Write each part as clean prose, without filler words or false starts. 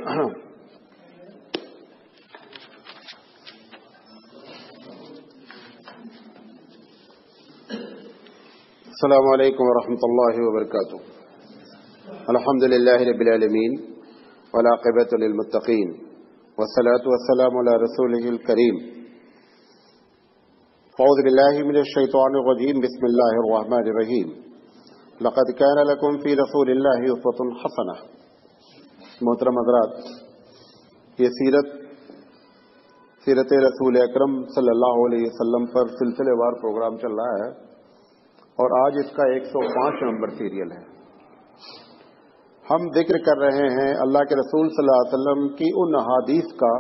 السلام علیکم ورحمۃ اللہ وبرکاتہ. الحمد للہ رب العالمین والعاقبۃ للمتقین والصلاۃ والسلام علی رسولہ الکریم. اعوذ باللہ من الشیطان الرجیم. بسم اللہ الرحمن الرحیم. لقد کان لکم فی رسول اللہ اسوۃ حسنہ. محترم حضرات، یہ سیرت رسول اکرم صلی اللہ علیہ وسلم پر سلسلے وار پروگرام چل رہا ہے اور آج اس کا 105 نمبر سیریل ہے. ہم ذکر کر رہے ہیں اللہ کے رسول صلی اللہ علیہ وسلم کی ان احادیث کا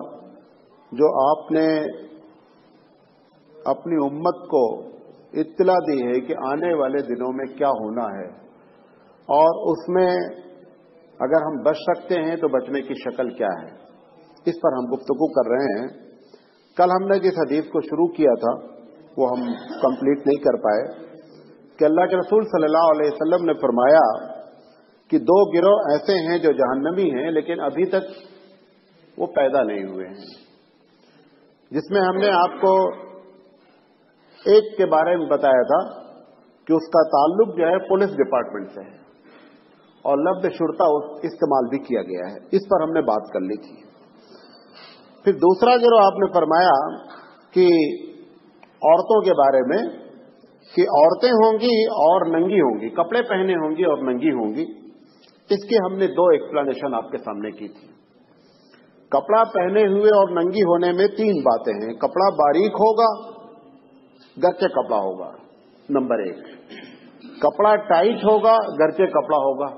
جو آپ نے اپنی امت کو اطلاع دی ہے کہ آنے والے دنوں میں کیا ہونا ہے، اور اس میں اگر ہم بچ سکتے ہیں تو بچنے کی شکل کیا ہے. اس پر ہم گفتگو کر رہے ہیں. کل ہم نے جس حدیث کو شروع کیا تھا وہ ہم کمپلیٹ نہیں کر پائے کہ اللہ کے رسول صلی اللہ علیہ وسلم نے فرمایا کہ 2 گروہ ایسے ہیں جو جہنمی ہیں لیکن ابھی تک وہ پیدا نہیں ہوئے ہیں، جس میں ہم نے آپ کو ایک کے بارے میں بتایا تھا کہ اس کا تعلق جو ہے پولیس ڈپارٹمنٹ سے ہے اور لفظ شرطہ استعمال بھی کیا گیا ہے. اس پر ہم نے بات کر لی تھی. پھر دوسرا گروہ آپ نے فرمایا کہ عورتوں کے بارے میں کہ عورتیں ہوں گی اور ننگی ہوں گی، کپڑے پہنے ہوں گی اور ننگی ہوں گی. اس کی ہم نے 2 ایکسپلینیشن آپ کے سامنے کی تھی. کپڑا پہنے ہوئے اور ننگی ہونے میں 3 باتیں ہیں. کپڑا باریک ہوگا، گرچہ کپڑا ہوگا، نمبر 1. کپڑا ٹائٹ ہوگا، گرچہ کپڑا ہوگا،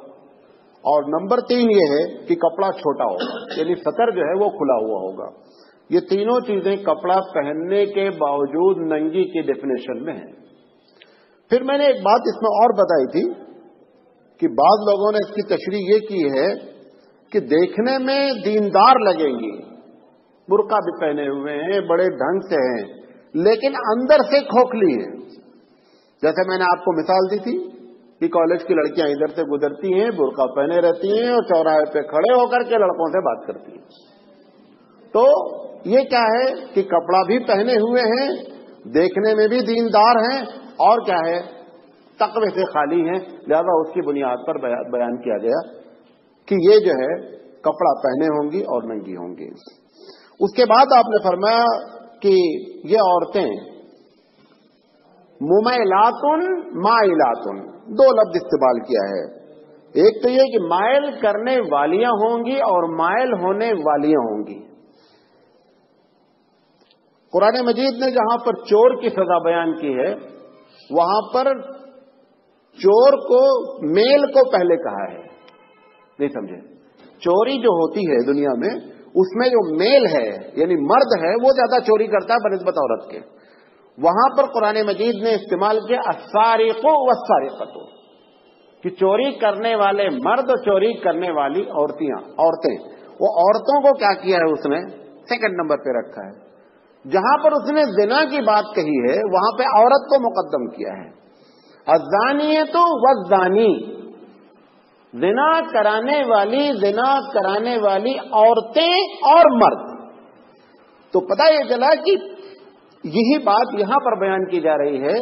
اور نمبر 3 یہ ہے کہ کپڑا چھوٹا ہوگا، یعنی سطر جو ہے وہ کھلا ہوا ہوگا. یہ تینوں چیزیں کپڑا پہننے کے باوجود ننگی کی ڈیفینیشن میں ہیں. پھر میں نے ایک بات اس میں اور بتائی تھی کہ بعض لوگوں نے اس کی تشریح یہ کی ہے کہ دیکھنے میں دیندار لگیں گی، برقع بھی پہنے ہوئے ہیں، بڑے ڈھنگ سے ہیں، لیکن اندر سے کھوکھلی ہیں. جیسے میں نے آپ کو مثال دی تھی کہ کالج کی لڑکیاں ادھر سے گزرتی ہیں، برقع پہنے رہتی ہیں اور چوراہے پہ کھڑے ہو کر کے لڑکوں سے بات کرتی ہیں. تو یہ کیا ہے کہ کپڑا بھی پہنے ہوئے ہیں، دیکھنے میں بھی دیندار ہیں، اور کیا ہے تقوی سے خالی ہیں. لہذا اس کی بنیاد پر بیان کیا گیا کہ یہ جو ہے کپڑا پہنے ہوں گی اور ننگی ہوں گی. اس کے بعد آپ نے فرمایا کہ یہ عورتیں ممیلاتن مائلاتن، 2 لفظ استعمال کیا ہے. ایک تو یہ کہ مائل کرنے والیاں ہوں گی اور مائل ہونے والیاں ہوں گی. قرآن مجید نے جہاں پر چور کی سزا بیان کی ہے وہاں پر چور کو میل کو پہلے کہا ہے. نہیں سمجھے؟ چوری جو ہوتی ہے دنیا میں اس میں جو میل ہے یعنی مرد ہے وہ زیادہ چوری کرتا ہے بنسبت عورت کے. وہاں پر قرآن مجید نے استعمال کیا السارق والسارقۃ، کہ چوری کرنے والے مرد اور چوری کرنے والی عورتیں. وہ عورتوں کو کیا کیا ہے اس نے سیکنڈ نمبر پہ رکھا ہے. جہاں پر اس نے زنا کی بات کہی ہے وہاں پہ عورت کو مقدم کیا ہے. الزانیۃ والزانی، زنا کرانے والی عورتیں اور مرد. تو پتہ یہ چلا کہ یہی بات یہاں پر بیان کی جا رہی ہے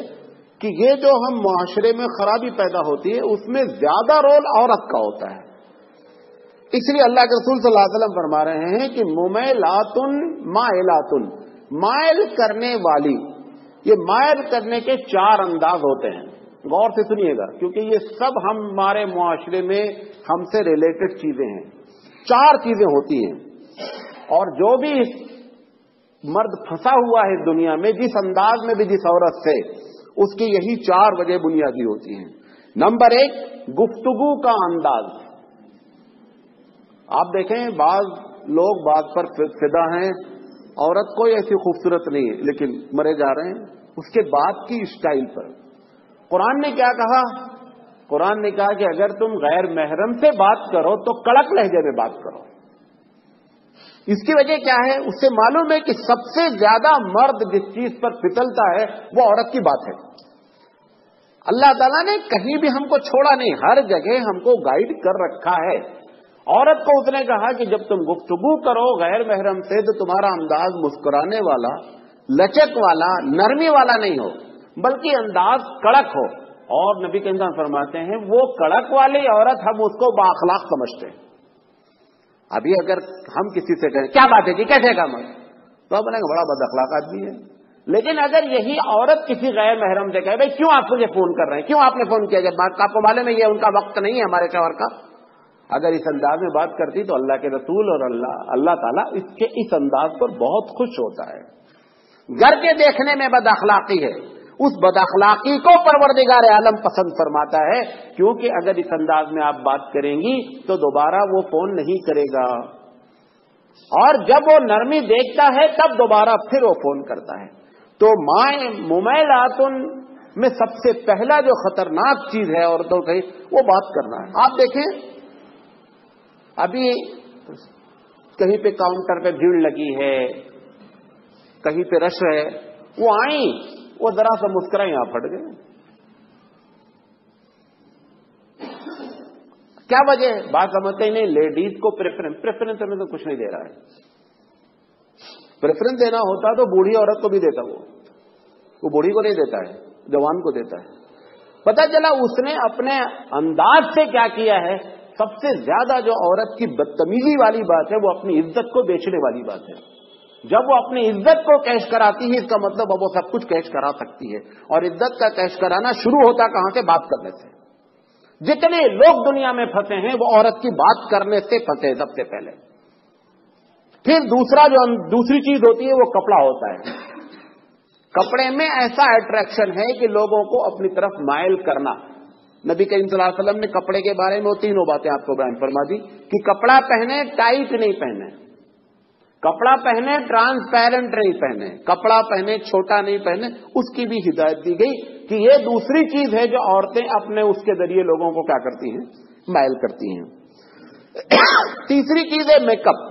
کہ یہ جو ہم معاشرے میں خرابی پیدا ہوتی ہے اس میں زیادہ رول عورت کا ہوتا ہے. اس لیے اللہ کے رسول صلی اللہ علیہ وسلم فرما رہے ہیں کہ ممیلاتن مائلاتن، مائل کرنے والی. یہ مائل کرنے کے 4 انداز ہوتے ہیں. غور سے سنیے گا کیونکہ یہ سب ہمارے معاشرے میں ہم سے ریلیٹڈ چیزیں ہیں. 4 چیزیں ہوتی ہیں اور جو بھی مرد پھنسا ہوا ہے دنیا میں جس انداز میں بھی جس عورت سے، اس کی یہی 4 وجہ بنیادی ہوتی ہیں. نمبر 1 گفتگو کا انداز. آپ دیکھیں بعض لوگ بات پر فدا ہیں، عورت کوئی ایسی خوبصورت نہیں ہے لیکن مرے جا رہے ہیں اس کے بات کی اسٹائل پر. قرآن نے کیا کہا؟ قرآن نے کہا کہ اگر تم غیر محرم سے بات کرو تو کڑک لہجے میں بات کرو. اس کی وجہ کیا ہے؟ اس سے معلوم ہے کہ سب سے زیادہ مرد جس چیز پر پھسلتا ہے وہ عورت کی بات ہے. اللہ تعالیٰ نے کہیں بھی ہم کو چھوڑا نہیں، ہر جگہ ہم کو گائیڈ کر رکھا ہے. عورت کو اس نے کہا کہ جب تم گفتگو کرو غیر محرم سے تو تمہارا انداز مسکرانے والا، لچک والا، نرمی والا نہیں ہو، بلکہ انداز کڑک ہو. اور نبی کریم صلی اللہ علیہ وسلم فرماتے ہیں وہ کڑک والی عورت ہم اس کو بااخلاق سمجھتے ہیں. ابھی اگر ہم کسی سے کہیں کیا بات ہے جی کیسے کام ہے تو اب بڑا بد اخلاق آدمی ہے. لیکن اگر یہی عورت کسی غیر محرم سے کہے بھائی کیوں آپ مجھے فون کر رہے ہیں، کیوں آپ نے فون کیا، جب آپ کو معلوم ہے یہ ان کا وقت نہیں ہے ہمارے شوہر کا، اگر اس انداز میں بات کرتی تو اللہ کے رسول اور اللہ تعالیٰ اس کے اس انداز پر بہت خوش ہوتا ہے. گھر کے دیکھنے میں بد اخلاقی ہے، اس بد اخلاقی کو پروردگار عالم پسند فرماتا ہے، کیونکہ اگر اس انداز میں آپ بات کریں گی تو دوبارہ وہ فون نہیں کرے گا، اور جب وہ نرمی دیکھتا ہے تب دوبارہ پھر وہ فون کرتا ہے. تو ممیلات میں سب سے پہلا جو خطرناک چیز ہے عورتوں کی وہ بات کرنا ہے. آپ دیکھیں ابھی کہیں پہ کاؤنٹر پہ بھیڑ لگی ہے، کہیں پہ رش ہے، وہ آئیں، وہ ذرا سا مسکرائیں، یہاں پھٹ گئے. کیا وجہ ہے؟ بات سمجھتے ہی نہیں. لیڈیز کو پریفرنس ہمیں تو کچھ نہیں دے رہا ہے. پریفرنس دینا ہوتا تو بوڑھی عورت کو بھی دیتا، وہ بوڑھی کو نہیں دیتا ہے، جوان کو دیتا ہے. پتہ چلا اس نے اپنے انداز سے کیا کیا ہے. سب سے زیادہ جو عورت کی بدتمیزی والی بات ہے وہ اپنی عزت کو بیچنے والی بات ہے. جب وہ اپنی عزت کو کیش کراتی ہے اس کا مطلب اب وہ سب کچھ کیش کرا سکتی ہے. اور عزت کا کیش کرانا شروع ہوتا کہاں سے؟ بات کرنے سے. جتنے لوگ دنیا میں پھنسے ہیں وہ عورت کی بات کرنے سے پھنسے سب سے پہلے. پھر دوسری چیز ہوتی ہے وہ کپڑا ہوتا ہے. کپڑے میں ایسا اٹریکشن ہے کہ لوگوں کو اپنی طرف مائل کرنا. نبی کریم صلی اللہ علیہ وسلم نے کپڑے کے بارے میں وہ تینوں باتیں آپ کو بیان فرما دی کہ کپڑا پہنے ٹائٹ نہیں پہنے، کپڑا پہنے ٹرانسپیرنٹ نہیں پہنے، کپڑا پہنے چھوٹا نہیں پہنے. اس کی بھی ہدایت دی گئی کہ یہ دوسری چیز ہے جو عورتیں اپنے اس کے ذریعے لوگوں کو کیا کرتی ہیں؟ مائل کرتی ہیں. تیسری چیز ہے میک اپ.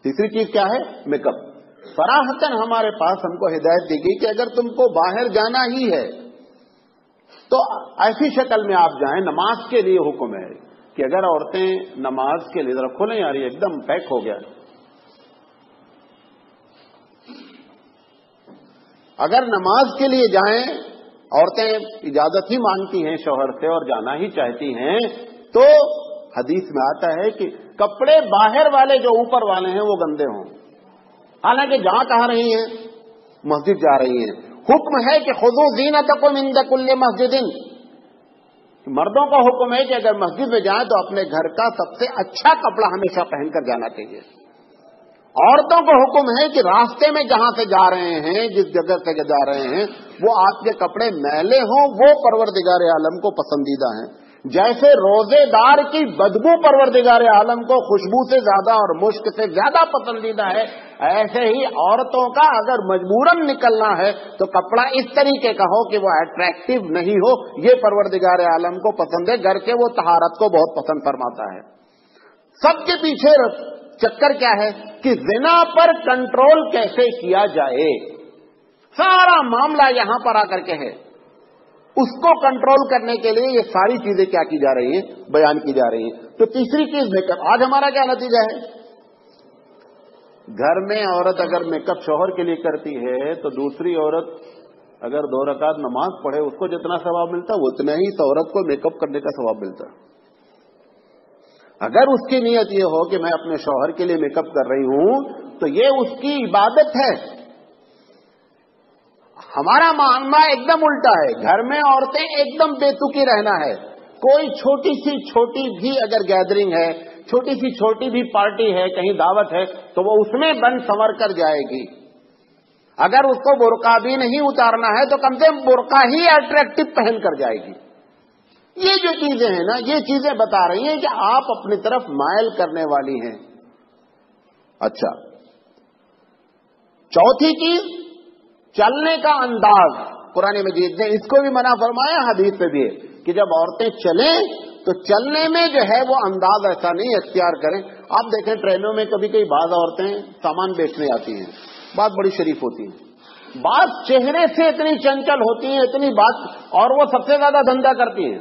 تیسری چیز کیا ہے؟ Make up. صراحتاً ہمارے پاس ہم کو ہدایت دی گئی کہ اگر تم کو باہر جانا ہی ہے تو ایسی شکل میں آپ جائیں. نماز کے لیے حکم ہے کہ اگر عورتیں نماز کے لیے ذرا کھولیں یار یہ ایک دم پیک ہو گیا. اگر نماز کے لیے جائیں، عورتیں اجازت ہی مانگتی ہیں شوہر سے اور جانا ہی چاہتی ہیں، تو حدیث میں آتا ہے کہ کپڑے باہر والے جو اوپر والے ہیں وہ گندے ہوں. حالانکہ جہاں کہاں رہی ہیں؟ مسجد جا رہی ہیں. حکم ہے کہ خذوا زینتکم عند کل مسجد. مردوں کا حکم ہے کہ اگر مسجد میں جائیں تو اپنے گھر کا سب سے اچھا کپڑا ہمیشہ پہن کر جانا چاہیے. عورتوں کو حکم ہے کہ راستے میں جہاں سے جا رہے ہیں، جس جگہ سے جا رہے ہیں، وہ آپ کے کپڑے میلے ہوں، وہ پروردگار عالم کو پسندیدہ ہیں. جیسے روزے دار کی بدبو پروردگار عالم کو خوشبو سے زیادہ اور مشک سے زیادہ پسندیدہ ہے، ایسے ہی عورتوں کا اگر مجبوراً نکلنا ہے تو کپڑا اس طریقے کا ہو کہ وہ اٹریکٹیو نہیں ہو. یہ پروردگار عالم کو پسند ہے. گھر کے وہ طہارت کو بہت پسند فرماتا ہے. سب کے پیچھے چکر کیا ہے کہ زنا پر کنٹرول کیسے کیا جائے. سارا معاملہ یہاں پر آ کر کے ہے. اس کو کنٹرول کرنے کے لیے یہ ساری چیزیں کیا کی جا رہی ہیں؟ بیان کی جا رہی ہیں. تو تیسری چیز میک اپ. آج ہمارا کیا نتیجہ ہے؟ گھر میں عورت اگر میک اپ شوہر کے لیے کرتی ہے تو دوسری عورت اگر 2 رکعت نماز پڑھے اس کو جتنا ثواب ملتا وہ اتنا ہی اس عورت کو میک اپ کرنے کا ثواب ملتا. اگر اس کی نیت یہ ہو کہ میں اپنے شوہر کے لیے میک اپ کر رہی ہوں تو یہ اس کی عبادت ہے. ہمارا معاملہ ایک دم الٹا ہے. گھر میں عورتیں ایک دم بے تکی رہنا ہے. کوئی چھوٹی سی چھوٹی بھی اگر گیدرنگ ہے، چھوٹی سی چھوٹی بھی پارٹی ہے، کہیں دعوت ہے تو وہ اس میں بن سنور کر جائے گی. اگر اس کو برقع بھی نہیں اتارنا ہے تو کم سے کم برقع ہی اٹریکٹیو پہن کر جائے گی. یہ جو چیزیں ہیں نا، یہ چیزیں بتا رہی ہیں کہ آپ اپنی طرف مائل کرنے والی ہیں. اچھا، چوتھی چیز چلنے کا انداز. قرآن مجید نے اس کو بھی منع فرمایا، حدیث میں بھی ہے کہ جب عورتیں چلیں تو چلنے میں جو ہے وہ انداز ایسا نہیں اختیار کریں. آپ دیکھیں ٹرینوں میں کبھی کئی بعض عورتیں سامان بیچنے آتی ہیں، بات بڑی شریف ہوتی ہیں، بعض چہرے سے اتنی چنچل ہوتی ہیں، اتنی بات، اور وہ سب سے زیادہ دھندا کرتی ہیں.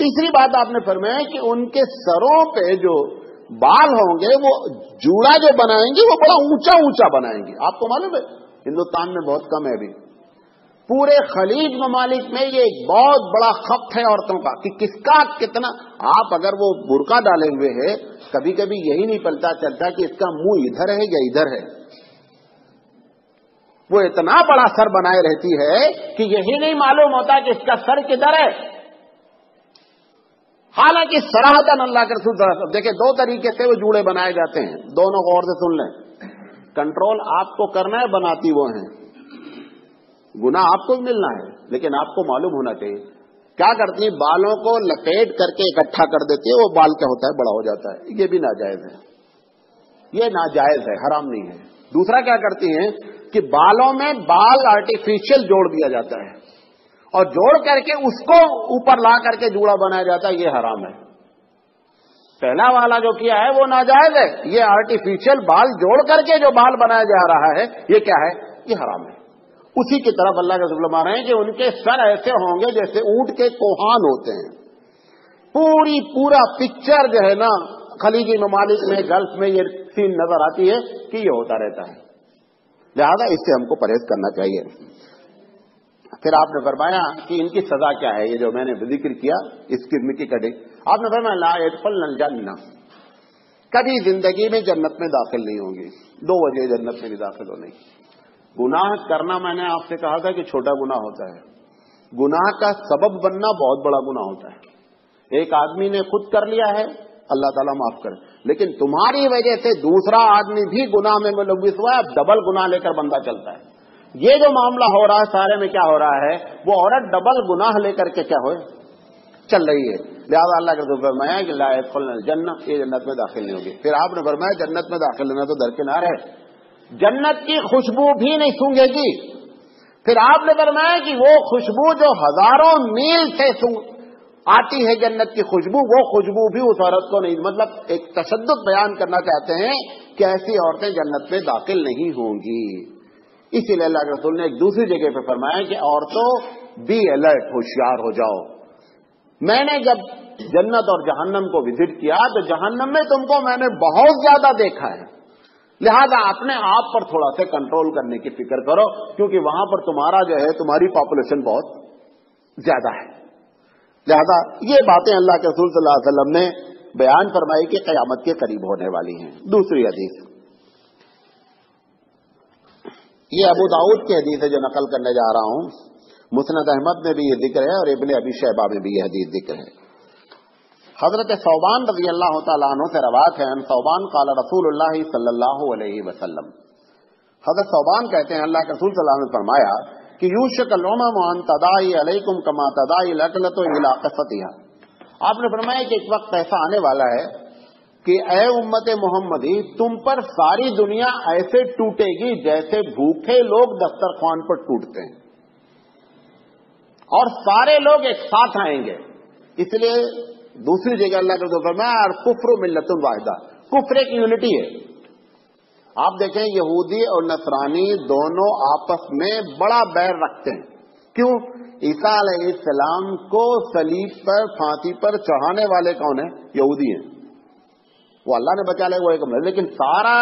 تیسری بات آپ نے فرمایا کہ ان کے سروں پہ جو بال ہوں گے وہ جوڑا جو بنائیں گے وہ بڑا اونچا اونچا بنائیں گے. آپ کو معلوم ہے ہندوستان میں بہت کم ہے ابھی, پورے خلیج ممالک میں یہ ایک بہت بڑا خط ہے عورتوں کا کہ کس کا کتنا. آپ اگر وہ برقع ڈالے ہوئے ہے کبھی کبھی یہی نہیں پتا چلتا کہ اس کا منہ ادھر ہے یا ادھر ہے. وہ اتنا بڑا سر بنائے رہتی ہے کہ یہی نہیں معلوم ہوتا کہ اس کا سر کدھر ہے. حالانکہ صراحتاً اللہ کے رسول دیکھیں دو طریقے سے وہ جوڑے بنائے جاتے ہیں, دونوں غور سے سن لیں. کنٹرول آپ کو کرنا ہے, بناتی وہ ہیں. گناہ آپ کو بھی ملنا ہے لیکن آپ کو معلوم ہونا چاہیے. کیا کرتی ہیں, بالوں کو لپیٹ کر کے اکٹھا کر دیتی ہے, وہ بال کیا ہوتا ہے بڑا ہو جاتا ہے. یہ بھی ناجائز ہے, یہ ناجائز ہے, حرام نہیں ہے. دوسرا کیا کرتی ہیں کہ بالوں میں بال آرٹیفیشل جوڑ دیا جاتا ہے اور جوڑ کر کے اس کو اوپر لا کر کے جوڑا بنایا جاتا ہے, یہ حرام ہے. پہلا والا جو کیا ہے وہ ناجائز ہے. یہ آرٹیفیشل بال جوڑ کر کے جو بال بنایا جا رہا ہے یہ کیا ہے, یہ حرام ہے. اسی کی طرف اللہ کے رسول فرما رہے ہیں کہ ان کے سر ایسے ہوں گے جیسے اونٹ کے کوہان ہوتے ہیں. پورا پکچر جو ہے نا خلیجی ممالک میں, گلف میں یہ سین نظر آتی ہے کہ یہ ہوتا رہتا ہے. لہذا اس سے ہم کو پرہیز کرنا چاہیے. پھر آپ نے فرمایا کہ ان کی سزا کیا ہے, یہ جو میں نے ذکر کیا اس قسم کی کٹنگ. آپ نے فرمایا لا يدخلن الجنہ, کبھی زندگی میں جنت میں داخل نہیں ہوں گی. دو وجہ جنت میں نہیں داخل ہونے کی. گناہ کرنا میں نے آپ سے کہا تھا کہ چھوٹا گناہ ہوتا ہے, گناہ کا سبب بننا بہت بڑا گناہ ہوتا ہے. ایک آدمی نے خود کر لیا ہے, اللہ تعالیٰ معاف کرے, لیکن تمہاری وجہ سے دوسرا آدمی بھی گناہ میں ملوث ہوا ہے, اب ڈبل گناہ لے کر بندہ چلتا ہے. یہ جو معاملہ ہو رہا ہے سارے میں کیا ہو رہا ہے, وہ عورت ڈبل گناہ لے کر کے کیا ہوئے چل رہی ہے. لہٰذا اللہ کے رسول فرمایا کہ لا يدخلن الجنہ, یہ جنت میں داخل نہیں ہوگی. پھر آپ نے فرمایا جنت میں داخل ہونا تو درکنار ہے, جنت کی خوشبو بھی نہیں سونگے گی. پھر آپ نے فرمایا کہ وہ خوشبو جو ہزاروں میل سے آتی ہے جنت کی خوشبو, وہ خوشبو بھی اس عورت کو نہیں. مطلب ایک تشدد بیان کرنا چاہتے ہیں کہ ایسی عورتیں جنت میں داخل نہیں ہوں گی. اسی لیے اللہ کے رسول نے ایک دوسری جگہ پہ فرمایا کہ عورتوں بی الرٹ, ہوشیار ہو جاؤ. میں نے جب جنت اور جہنم کو وزٹ کیا تو جہنم میں تم کو میں نے بہت زیادہ دیکھا ہے, لہذا اپنے آپ پر تھوڑا سا کنٹرول کرنے کی فکر کرو, کیونکہ وہاں پر تمہارا جو ہے تمہاری پاپولیشن بہت زیادہ ہے. لہذا یہ باتیں اللہ کے رسول صلی اللہ علیہ وسلم نے بیان فرمائی کہ قیامت کے قریب ہونے والی ہیں. دوسری حدیث یہ ابو داؤد کی حدیث ہے جو نقل کرنے جا رہا ہوں. مسند احمد میں بھی یہ ذکر ہے اور ابن ابی شیبہ میں بھی یہ حدیث ذکر ہے. حضرت ثوبان رضی اللہ تعالیٰ عنہ سے روایت ہے, ان ثوبان قال رسول اللہ صلی اللہ علیہ وسلم, حضرت ثوبان کہتے ہیں اللہ کے رسول صلی اللہ علیہ وسلم نے فرمایا کہ یوشک الامم ان تداعی علیکم کما تداعی الاکلۃ الی قصتها. آپ نے فرمایا کہ ایک وقت ایسا آنے والا ہے کہ اے امت محمدی, تم پر ساری دنیا ایسے ٹوٹے گی جیسے بھوکے لوگ دسترخوان پر ٹوٹتے ہیں, اور سارے لوگ ایک ساتھ آئیں گے. اس لیے دوسری جگہ اللہ کے رسول فرمایا الکفر ملۃ واحدہ, کفر ایک یونٹی ہے. آپ دیکھیں یہودی اور نصرانی دونوں آپس میں بڑا بیر رکھتے ہیں. کیوں؟ عیسیٰ علیہ السلام کو صلیب پر پھانسی پر چڑھانے والے کون ہیں؟ یہودی ہیں. وہ اللہ نے بچا لے, وہ ایک, لیکن سارا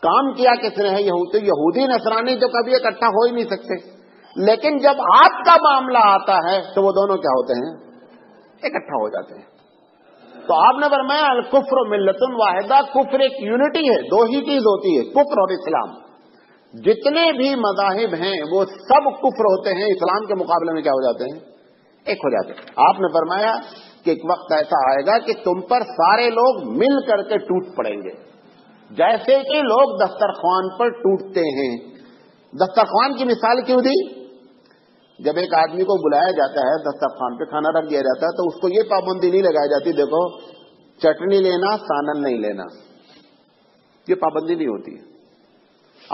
کام کیا کس نے ہے؟ یہودی نصرانی تو کبھی اکٹھا ہو ہی نہیں سکتے. لیکن جب آپ کا معاملہ آتا ہے تو وہ دونوں کیا ہوتے ہیں؟ اکٹھا ہو جاتے ہیں. تو آپ نے فرمایا الکفر ملۃ واحدہ, کفر ایک یونٹی ہے, دو ہی چیز ہوتی ہے, کفر اور اسلام. جتنے بھی مذاہب ہیں وہ سب کفر ہوتے ہیں, اسلام کے مقابلے میں کیا ہو جاتے ہیں؟ ایک ہو جاتے ہیں. آپ نے فرمایا کہ ایک وقت ایسا آئے گا کہ تم پر سارے لوگ مل کر کے ٹوٹ پڑیں گے, جیسے کہ لوگ دسترخوان پر ٹوٹتے ہیں. دسترخوان کی مثال کیوں دی؟ جب ایک آدمی کو بلایا جاتا ہے, دسترخوان پہ کھانا رکھ دیا جاتا ہے, تو اس کو یہ پابندی نہیں لگائی جاتی دیکھو چٹنی لینا سانن نہیں لینا, یہ پابندی نہیں ہوتی.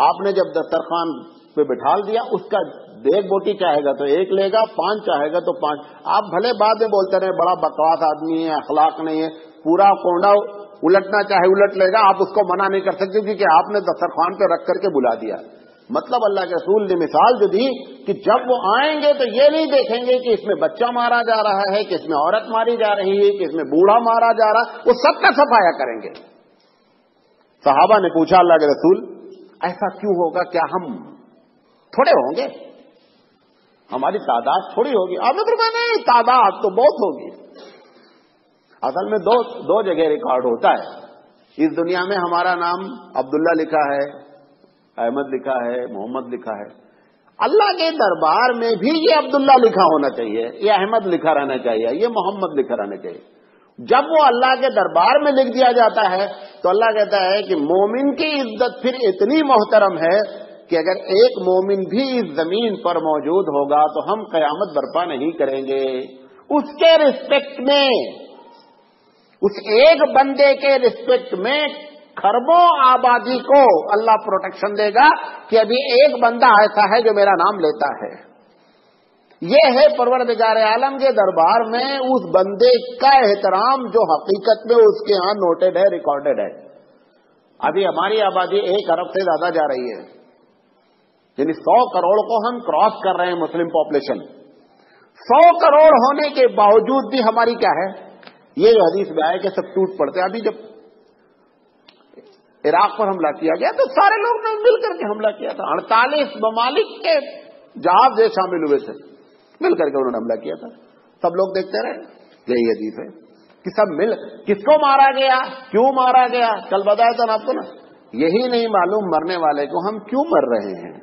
آپ نے جب دسترخوان پہ بٹھا دیا, اس کا ایک بوٹی چاہے گا تو ایک لے گا, 5 چاہے گا تو 5. آپ بھلے بعد میں بولتے رہے بڑا بکواس آدمی ہے, اخلاق نہیں ہے, پورا کونڈا الٹنا چاہے الٹ لے گا, آپ اس کو منع نہیں کر سکتے کیونکہ آپ نے دسترخوان پہ رکھ کر کے بلا دیا. مطلب اللہ کے رسول نے مثال جو دی کہ جب وہ آئیں گے تو یہ نہیں دیکھیں گے کہ اس میں بچہ مارا جا رہا ہے، کہ اس میں عورت ماری جا رہی ہے، کہ اس میں بوڑھا مارا جا رہا ہے، وہ سب کا صفایا کریں گے۔ صحابہ نے پوچھا اللہ کے رسول ایسا کیوں ہوگا؟ کیا ہم تھوڑے ہوں گے؟ ہماری تعداد تھوڑی ہوگی؟ آپ نے فرمایا نہیں، تعداد تو بہت ہوگی۔ اصل میں دو جگہ ریکارڈ ہوتا ہے۔ اس دنیا میں ہمارا نام عبداللہ لکھا ہے، احمد لکھا ہے، محمد لکھا ہے۔ اللہ کے دربار میں بھی یہ عبداللہ لکھا ہونا چاہیے، یہ احمد لکھا رہنا چاہیے، یہ محمد لکھا رہنا چاہیے۔ جب وہ اللہ کے دربار میں لکھ دیا جاتا ہے تو اللہ کہتا ہے کہ مومن کی عزت پھر اتنی محترم ہے کہ اگر ایک مومن بھی اس زمین پر موجود ہوگا تو ہم قیامت برپا نہیں کریں گے۔ اس کے رسپیکٹ میں، اس ایک بندے کے رسپیکٹ میں خربوں آبادی کو اللہ پروٹیکشن دے گا کہ ابھی ایک بندہ ایسا ہے جو میرا نام لیتا ہے۔ یہ ہے پروردگار عالم کے دربار میں اس بندے کا احترام جو حقیقت میں اس کے ہاں نوٹڈ ہے، ریکارڈڈ ہے۔ ابھی ہماری آبادی 1 ارب سے زیادہ جا رہی ہے، یعنی 100 کروڑ کو ہم کراس کر رہے ہیں مسلم پاپولیشن۔ 100 کروڑ ہونے کے باوجود بھی ہماری کیا ہے؟ یہ جو حدیث میں آئے کہ سب ٹوٹ پڑتے۔ ابھی جب عراق پر حملہ کیا گیا تو سارے لوگ نے مل کر کے حملہ کیا تھا، 48 ممالک کے جہاز شامل ہوئے تھے، مل کر کے انہوں نے حملہ کیا تھا۔ سب لوگ دیکھتے رہے۔ یہی حدیث ہے کہ سب مل کس کو مارا گیا، کیوں مارا گیا، کل بتایا تھا نا آپ کو نا۔ یہی نہیں معلوم مرنے والے کو ہم کیوں مر رہے ہیں۔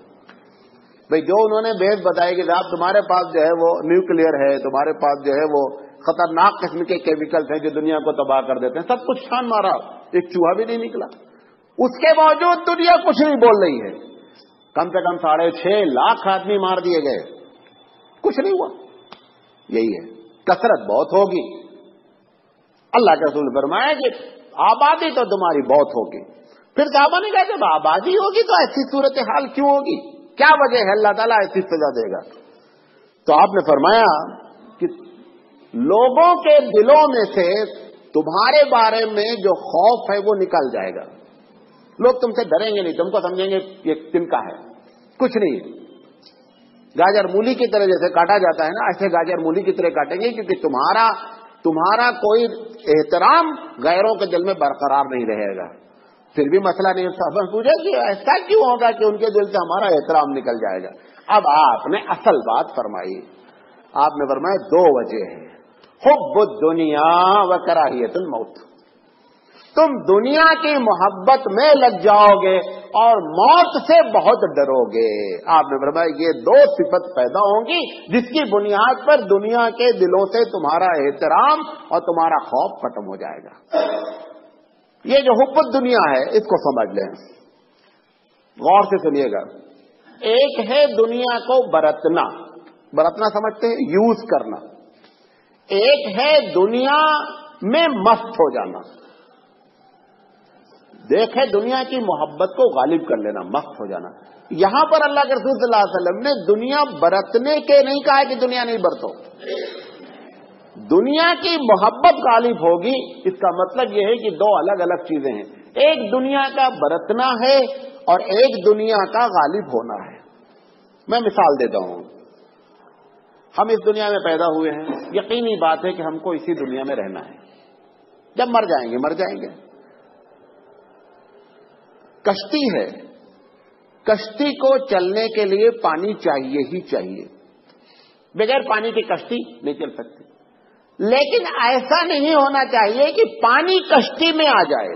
بھئی جو انہوں نے بیس بتائی کہ صاحب تمہارے پاس جو ہے وہ نیوکلیئر ہے، تمہارے پاس جو ہے وہ خطرناک قسم کے کیمیکلز ہیں جو دنیا کو تباہ کر دیتے ہیں، سب کچھ چھان مارا، ایک چوہا بھی نہیں نکلا۔ اس کے باوجود دنیا کچھ نہیں بول رہی ہے۔ کم سے کم 6.5 لاکھ آدمی مار دیے گئے، کچھ نہیں ہوا۔ یہی ہے، کثرت بہت ہوگی۔ اللہ کے رسول فرمایا کہ آبادی تو تمہاری بہت ہوگی۔ پھر صحابہ نے کہا جب آبادی ہوگی تو ایسی صورتحال کیوں ہوگی؟ کیا وجہ ہے اللہ تعالیٰ ایسی سزا دے گا؟ تو آپ نے فرمایا کہ لوگوں کے دلوں میں سے تمہارے بارے میں جو خوف ہے وہ نکل جائے گا۔ لوگ تم سے ڈریں گے نہیں، تم کو سمجھیں گے یہ تن کا ہے، کچھ نہیں ہے۔ گاجر مولی کی طرح جیسے کاٹا جاتا ہے نا، ایسے گاجر مولی کی طرح کاٹیں گے، کیونکہ تمہارا کوئی احترام غیروں کے دل میں برقرار نہیں رہے گا۔ پھر بھی مسئلہ نہیں، صاحب پوچھا کہ ایسا کیوں ہوگا کہ ان کے دل سے ہمارا احترام نکل جائے گا؟ اب آپ نے اصل بات فرمائی۔ آپ نے فرمایا 2 وجہ ہیں، حب الدنیا و کراہیت الموت۔ تم دنیا کی محبت میں لگ جاؤ گے اور موت سے بہت ڈرو گے۔ آپ نے فرمایا یہ 2 صفت پیدا ہوں گی جس کی بنیاد پر دنیا کے دلوں سے تمہارا احترام اور تمہارا خوف ختم ہو جائے گا۔ یہ جو حب الدنیا ہے اس کو سمجھ لیں، غور سے سنیے گا۔ ایک ہے دنیا کو برتنا سمجھتے ہیں، یوز کرنا۔ ایک ہے دنیا میں مست ہو جانا۔ دیکھے دنیا کی محبت کو غالب کر لینا، مست ہو جانا۔ یہاں پر اللہ کے رسول صلی اللہ علیہ وسلم نے دنیا برتنے کے نہیں کہا کہ دنیا نہیں برتو، دنیا کی محبت غالب ہوگی۔ اس کا مطلب یہ ہے کہ 2 الگ الگ چیزیں ہیں، ایک دنیا کا برتنا ہے اور ایک دنیا کا غالب ہونا ہے۔ میں مثال دیتا ہوں، ہم اس دنیا میں پیدا ہوئے ہیں، یقینی بات ہے کہ ہم کو اسی دنیا میں رہنا ہے، جب مر جائیں گے۔ کشتی ہے، کشتی کو چلنے کے لیے پانی چاہیے ہی چاہیے، بغیر پانی کی کشتی نہیں چل سکتی۔ لیکن ایسا نہیں ہونا چاہیے کہ پانی کشتی میں آ جائے،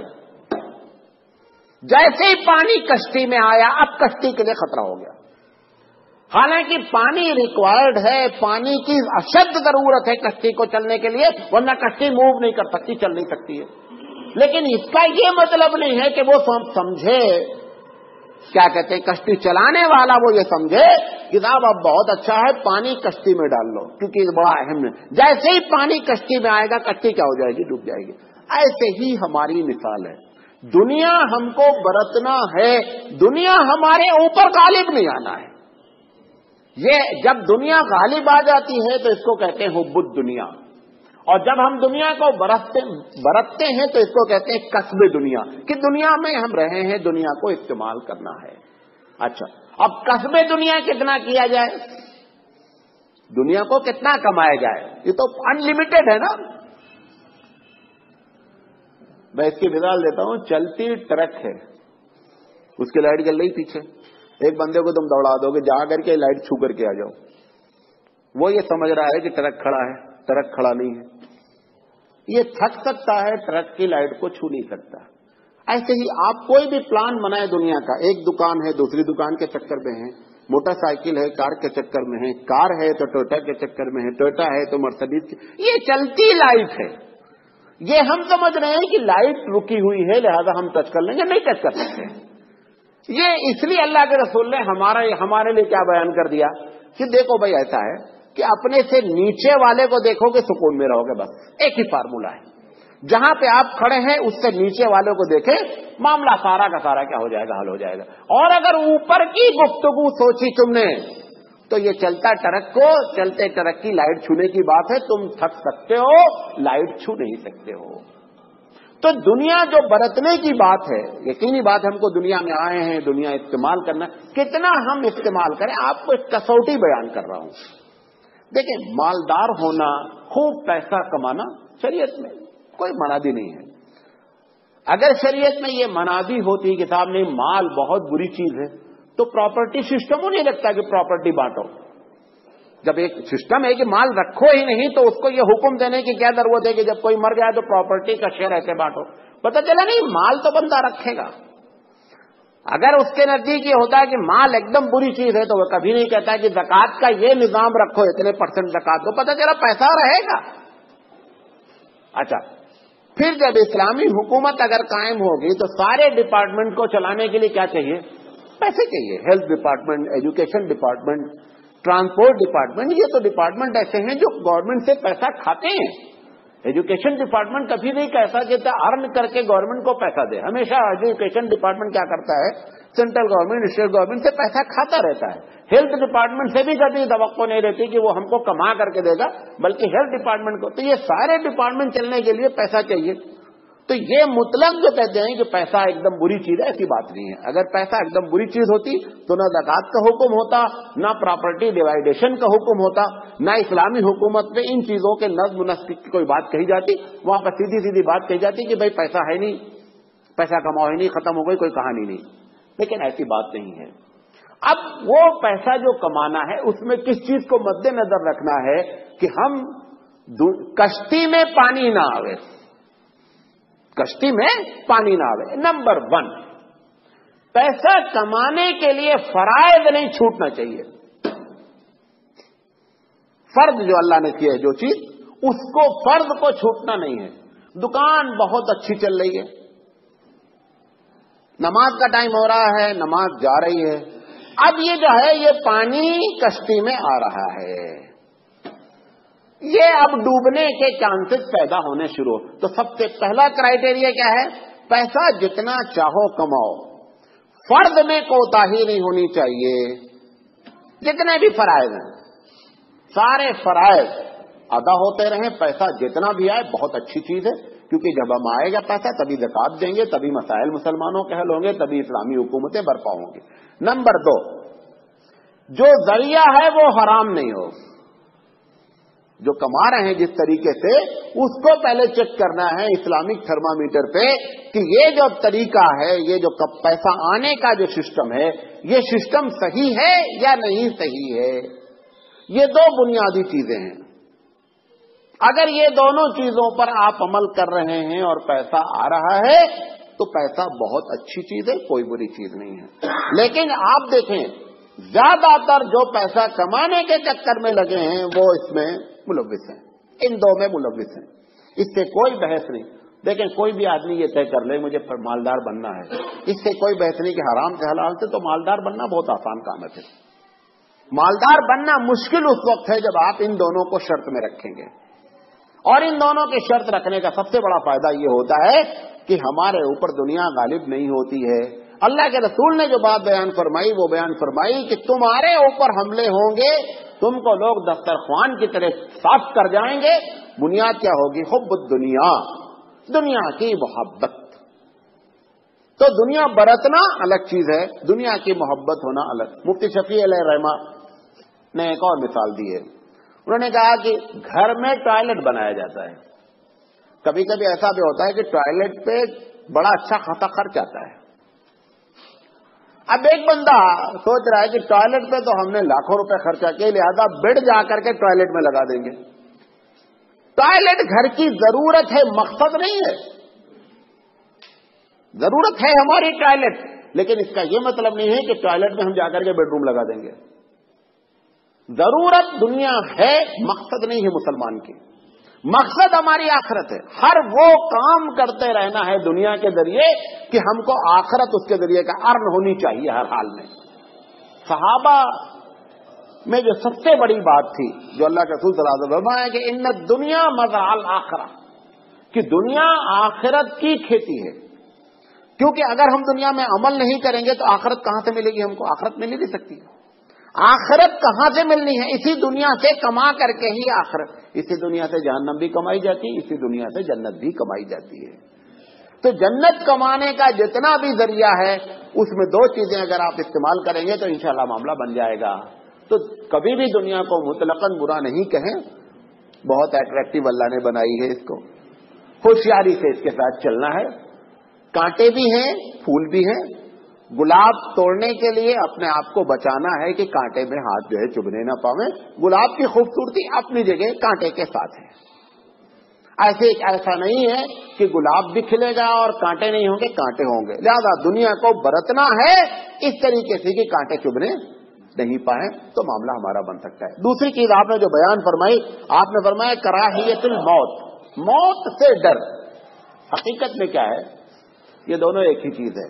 جیسے ہی پانی کشتی میں آیا اب کشتی کے لیے خطرہ ہو گیا۔ حالانکہ پانی ریکوائرڈ ہے، پانی کی اشد ضرورت ہے کشتی کو چلنے کے لیے، ورنہ کشتی موو نہیں کر سکتی، چل نہیں سکتی ہے۔ لیکن اس کا یہ مطلب نہیں ہے کہ وہ سمجھے، کیا کہتے ہیں، کشتی چلانے والا وہ یہ سمجھے کہ صاحب اب بہت اچھا ہے پانی کشتی میں ڈال لو، کیونکہ یہ بڑا اہم ہے۔ جیسے ہی پانی کشتی میں آئے گا کشتی کیا ہو جائے گی، ڈوب جائے گی۔ ایسے ہی ہماری مثال ہے، دنیا ہم کو برتنا ہے، دنیا ہمارے اوپر غالب نہیں آنا ہے۔ یہ جب دنیا غالب آ جاتی ہے تو اس کو کہتے ہیں حب الدنیا، اور جب ہم دنیا کو برتتے ہیں تو اس کو کہتے ہیں کسب دنیا، کہ دنیا میں ہم رہے ہیں، دنیا کو استعمال کرنا ہے۔ اچھا، اب کسب دنیا کتنا کیا جائے، دنیا کو کتنا کمایا جائے، یہ تو انلمیٹڈ ہے نا. میں اس کی مثال دیتا ہوں. چلتی ٹرک ہے، اس کی لائٹ جل رہی پیچھے، ایک بندے کو تم دوڑا دو گے، جا کر کے لائٹ چھو کر کے آ جاؤ. وہ یہ سمجھ رہا ہے کہ ٹرک کھڑا ہے، ٹرک کھڑا نہیں ہے. یہ تھک سکتا ہے، ٹرک کی لائٹ کو چھو نہیں سکتا. ایسے ہی آپ کوئی بھی پلان بنائے دنیا کا، ایک دکان ہے دوسری دکان کے چکر میں ہے، موٹر سائیکل ہے کار کے چکر میں ہے، کار ہے تو ٹویوٹا کے چکر میں ہے، ٹویوٹا ہے تو مرسڈیز کی، یہ چلتی لائف ہے. یہ ہم سمجھ رہے ہیں کہ لائٹ رکی ہوئی ہے لہذا ہم ٹچ کر لیں گے، نہیں ٹچ کر سکتے. یہ اس لیے اللہ کے رسول نے ہمارے لیے کیا بیان کر دیا کہ دیکھو بھائی ایسا ہے کہ اپنے سے نیچے والے کو دیکھو گے سکون میں رہو گے. بس ایک ہی فارمولا ہے، جہاں پہ آپ کھڑے ہیں اس سے نیچے والوں کو دیکھیں، معاملہ سارا کا سارا کیا ہو جائے گا، حل ہو جائے گا. اور اگر اوپر کی گفتگو سوچی تم نے تو یہ چلتا ٹرک کو چلتے ٹرک کی لائٹ چھونے کی بات ہے. تم تھک سکتے ہو، لائٹ چھو نہیں سکتے ہو. تو دنیا جو برتنے کی بات ہے، یقینی بات ہم کو دنیا میں آئے ہیں، دنیا استعمال کرنا، کتنا ہم استعمال کریں. آپ کو ایک کسوٹی بیان کر رہا ہوں. دیکھیں، مالدار ہونا، خوب پیسہ کمانا شریعت میں کوئی منادی نہیں ہے. اگر شریعت میں یہ منادی ہوتی کہ صاحب نہیں مال بہت بری چیز ہے تو پراپرٹی سسٹم ہو نہیں رکھتا کہ پراپرٹی بانٹو. جب ایک سسٹم ہے کہ مال رکھو ہی نہیں تو اس کو یہ حکم دینے کی کیا ضرورت ہے کہ جب کوئی مر جائے تو پراپرٹی کا شیئر ایسے بانٹو. پتہ چلا نہیں مال تو بندہ رکھے گا. اگر اس کے نزدیک یہ ہوتا ہے کہ مال ایک دم بری چیز ہے تو وہ کبھی نہیں کہتا کہ زکوٰۃ کا یہ نظام رکھو، اتنے % زکوٰۃ دو. پتہ چلا پیسہ رہے گا. اچھا، پھر جب اسلامی حکومت اگر قائم ہوگی تو سارے ڈپارٹمنٹ کو چلانے کے لیے کیا چاہیے؟ پیسے چاہیے. Health department, education department, transport department, یہ تو ڈپارٹمنٹ ایسے ہیں جو گورنمنٹ سے پیسہ کھاتے ہیں. ایجوکیشن ڈپارٹمنٹ کبھی نہیں کیسا کہتا ارن کر کے گورنمنٹ کو پیسہ دے. ہمیشہ ایجوکیشن ڈپارٹمنٹ کیا کرتا ہے؟ سینٹرل گورنمنٹ، اسٹیٹ گورنمنٹ سے پیسہ کھاتا رہتا ہے. ہیلتھ ڈپارٹمنٹ سے بھی کبھی توقع نہیں رہتی کہ وہ ہم کو کما کر کے دے گا، بلکہ ہیلتھ ڈپارٹمنٹ کو. تو یہ سارے ڈپارٹمنٹ چلنے کے لیے پیسہ چاہیے. تو یہ مطلق جو کہتے ہیں کہ پیسہ ایک دم بری چیز ہے، ایسی بات نہیں ہے. اگر پیسہ ایک دم بری چیز ہوتی تو نہ زکوٰۃ کا حکم ہوتا، نہ پراپرٹی ڈیوائیڈیشن کا حکم ہوتا، نہ اسلامی حکومت میں ان چیزوں کے نظم و نسق کی کوئی بات کہی جاتی. وہاں پر سیدھی سیدھی بات کہی جاتی کہ بھائی پیسہ ہے نہیں، پیسہ کماؤ ہی نہیں، ختم ہو گئی، کوئی کہانی نہیں. لیکن ایسی بات نہیں ہے. اب وہ پیسہ جو کمانا ہے اس میں کس چیز کو مد نظر رکھنا ہے کہ ہم کشتی میں پانی نہ آوے، کشتی میں پانی نہ آوے. نمبر 1، پیسہ کمانے کے لیے فرائض نہیں چھوٹنا چاہیے. فرض جو اللہ نے کیا ہے جو چیز، اس کو فرض کو چھوٹنا نہیں ہے. دکان بہت اچھی چل رہی ہے، نماز کا ٹائم ہو رہا ہے، نماز جا رہی ہے. اب یہ جو ہے یہ پانی کشتی میں آ رہا ہے، یہ اب ڈوبنے کے چانسز پیدا ہونے شروع. تو سب سے پہلا کرائیٹیریا کیا ہے؟ پیسہ جتنا چاہو کماؤ، فرض میں کوتاہی نہیں ہونی چاہیے. جتنے بھی فرائض ہیں سارے فرائض ادا ہوتے رہیں. پیسہ جتنا بھی آئے بہت اچھی چیز ہے، کیونکہ جب ہم آئے گا پیسہ تبھی زکوٰۃ دیں گے، تبھی مسائل مسلمانوں کے حل ہوں گے، تبھی اسلامی حکومتیں برپا ہوں گی. نمبر 2، جو ذریعہ ہے وہ حرام نہیں ہو. جو کما رہے ہیں جس طریقے سے، اس کو پہلے چیک کرنا ہے اسلامک تھرمامیٹر پہ کہ یہ جو طریقہ ہے، یہ جو پیسہ آنے کا جو سسٹم ہے، یہ سسٹم صحیح ہے یا نہیں صحیح ہے. یہ 2 بنیادی چیزیں ہیں. اگر یہ دونوں چیزوں پر آپ عمل کر رہے ہیں اور پیسہ آ رہا ہے تو پیسہ بہت اچھی چیز ہے، کوئی بری چیز نہیں ہے. لیکن آپ دیکھیں زیادہ تر جو پیسہ کمانے کے چکر میں لگے ہیں وہ اس میں ملوث ہیں، ان 2 میں ملوث ہیں. اس سے کوئی بحث نہیں. دیکھیں کوئی بھی آدمی یہ طے کر لے مجھے مالدار بننا ہے، اس سے کوئی بحث نہیں کہ حرام سے حلال سے تو مالدار بننا بہت آسان کام ہے. مالدار بننا مشکل اس وقت ہے جب آپ ان دونوں کو شرط میں رکھیں گے. اور ان دونوں کی شرط رکھنے کا سب سے بڑا فائدہ یہ ہوتا ہے کہ ہمارے اوپر دنیا غالب نہیں ہوتی ہے. اللہ کے رسول نے جو بات بیان فرمائی وہ بیان فرمائی کہ تمہارے اوپر حملے ہوں گے، تم کو لوگ دسترخوان کی طرح صاف کر جائیں گے. بنیاد کیا ہوگی؟ حب الدنیا، دنیا کی محبت. تو دنیا برتنا الگ چیز ہے، دنیا کی محبت ہونا الگ۔ مفتی شفیع علیہ رحمہ نے ایک اور مثال دی ہے، انہوں نے کہا کہ گھر میں ٹوائلٹ بنایا جاتا ہے، کبھی کبھی ایسا بھی ہوتا ہے کہ ٹوائلٹ پہ بڑا اچھا خاصا خرچ آتا ہے۔ اب ایک بندہ سوچ رہا ہے کہ ٹوائلٹ پہ تو ہم نے لاکھوں روپے خرچہ کیے، لہذا بیڈ جا کر کے ٹوائلٹ میں لگا دیں گے۔ ٹوائلٹ گھر کی ضرورت ہے، مقصد نہیں ہے۔ ضرورت ہے ہماری ٹوائلٹ، لیکن اس کا یہ مطلب نہیں ہے کہ ٹوائلٹ میں ہم جا کر کے بیڈ روم لگا دیں گے۔ ضرورت دنیا ہے، مقصد نہیں ہے مسلمان کی۔ مقصد ہماری آخرت ہے، ہر وہ کام کرتے رہنا ہے دنیا کے ذریعے کہ ہم کو آخرت اس کے ذریعے کا ارن ہونی چاہیے ہر حال میں۔ صحابہ میں جو سب سے بڑی بات تھی جو اللہ کے رسول صلی اللہ علیہ وسلم ہے کہ ان الدنیا مزرع الآخرہ، کہ دنیا آخرت کی کھیتی ہے، کیونکہ اگر ہم دنیا میں عمل نہیں کریں گے تو آخرت کہاں سے ملے گی؟ ہم کو آخرت مل ہی نہیں سکتی۔ آخرت کہاں سے ملنی ہے؟ اسی دنیا سے کما کر کے ہی آخرت۔ اسی دنیا سے جہنم بھی کمائی جاتی ہے، اسی دنیا سے جنت بھی کمائی جاتی ہے۔ تو جنت کمانے کا جتنا بھی ذریعہ ہے اس میں دو چیزیں اگر آپ استعمال کریں گے تو انشاءاللہ معاملہ بن جائے گا۔ تو کبھی بھی دنیا کو مطلقاً برا نہیں کہیں، بہت اٹریکٹیو اللہ نے بنائی ہے اس کو، ہوشیاری سے اس کے ساتھ چلنا ہے۔ کانٹے بھی ہیں، پھول بھی ہیں۔ گلاب توڑنے کے لیے اپنے آپ کو بچانا ہے کہ کانٹے میں ہاتھ جو ہے چبھنے نہ پاویں۔ گلاب کی خوبصورتی اپنی جگہ کانٹے کے ساتھ ہے۔ ایسا نہیں ہے کہ گلاب بھی کھلے گا اور کانٹے نہیں ہوں گے، کانٹے ہوں گے۔ لہذا دنیا کو برتنا ہے اس طریقے سے کہ کانٹے چبھنے نہیں پائیں تو معاملہ ہمارا بن سکتا ہے۔ دوسری چیز آپ نے جو بیان فرمائی، آپ نے فرمایا کراہیت الموت، موت سے ڈر۔ حقیقت میں کیا ہے؟ یہ دونوں ایک ہی چیز ہے۔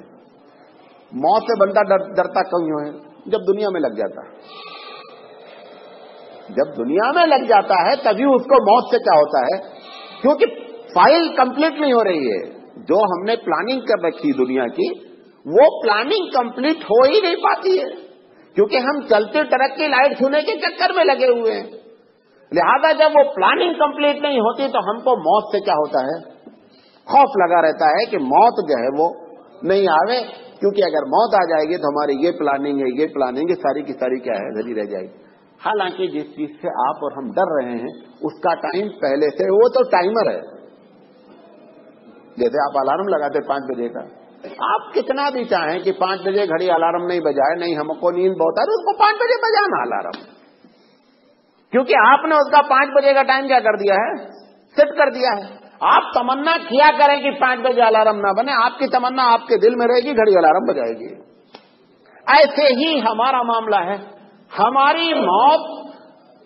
موت سے بندہ ڈرتا کیوں ہے؟ جب دنیا میں لگ جاتا ہے، جب دنیا میں لگ جاتا ہے تبھی اس کو موت سے کیا ہوتا ہے؟ کیونکہ فائل کمپلیٹ نہیں ہو رہی ہے، جو ہم نے پلاننگ کر رکھی دنیا کی وہ پلاننگ کمپلیٹ ہو ہی نہیں پاتی ہے، کیونکہ ہم چلتے ٹرک کی لائٹ چھونے کے چکر میں لگے ہوئے ہیں۔ لہذا جب وہ پلاننگ کمپلیٹ نہیں ہوتی تو ہم کو موت سے کیا ہوتا ہے؟ خوف لگا رہتا ہے کہ موت جو ہے وہ نہیں آوے، کیونکہ اگر موت آ جائے گی تو ہماری یہ پلاننگ ہے، یہ پلاننگ ہے، ساری کی ساری کیا ہے؟ دھری رہ جائے گی۔ حالانکہ جس چیز سے آپ اور ہم ڈر رہے ہیں اس کا ٹائم پہلے سے، وہ تو ٹائمر ہے۔ جیسے آپ الارم لگاتے 5 بجے کا، آپ کتنا بھی چاہیں کہ 5 بجے گھڑی الارم نہیں بجائے، نہیں ہم کو نیند بہت آ رہی، اس کو 5 بجے بجانا الارم، کیونکہ آپ نے اس کا 5 بجے کا ٹائم کیا کر دیا ہے؟ سیٹ کر دیا ہے۔ آپ تمنا کیا کریں کہ 5 بجے الارم نہ بنے، آپ کی تمنا آپ کے دل میں رہے گی، گھڑی الارم بجائے گی۔ ایسے ہی ہمارا معاملہ ہے، ہماری موت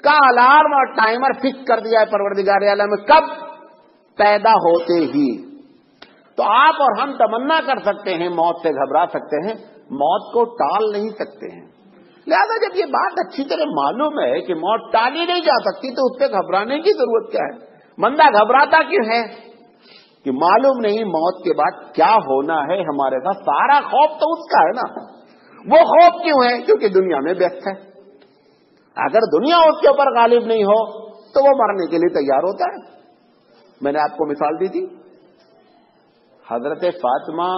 کا الارم اور ٹائمر فکس کر دیا ہے پروردگار عالم میں، کب؟ پیدا ہوتے ہی۔ تو آپ اور ہم تمنا کر سکتے ہیں، موت سے گھبرا سکتے ہیں، موت کو ٹال نہیں سکتے ہیں۔ لہذا جب یہ بات اچھی طرح معلوم ہے کہ موت ٹالی نہیں جا سکتی تو اس پہ گھبرانے کی ضرورت کیا ہے؟ بندہ گھبراتا کیوں ہے؟ کہ معلوم نہیں موت کے بعد کیا ہونا ہے ہمارے ساتھ، سارا خوف تو اس کا ہے نا۔ وہ خوف کیوں ہے؟ کیونکہ دنیا میں ویست ہے۔ اگر دنیا اس کے اوپر غالب نہیں ہو تو وہ مرنے کے لیے تیار ہوتا ہے۔ میں نے آپ کو مثال دی تھی، حضرت فاطمہ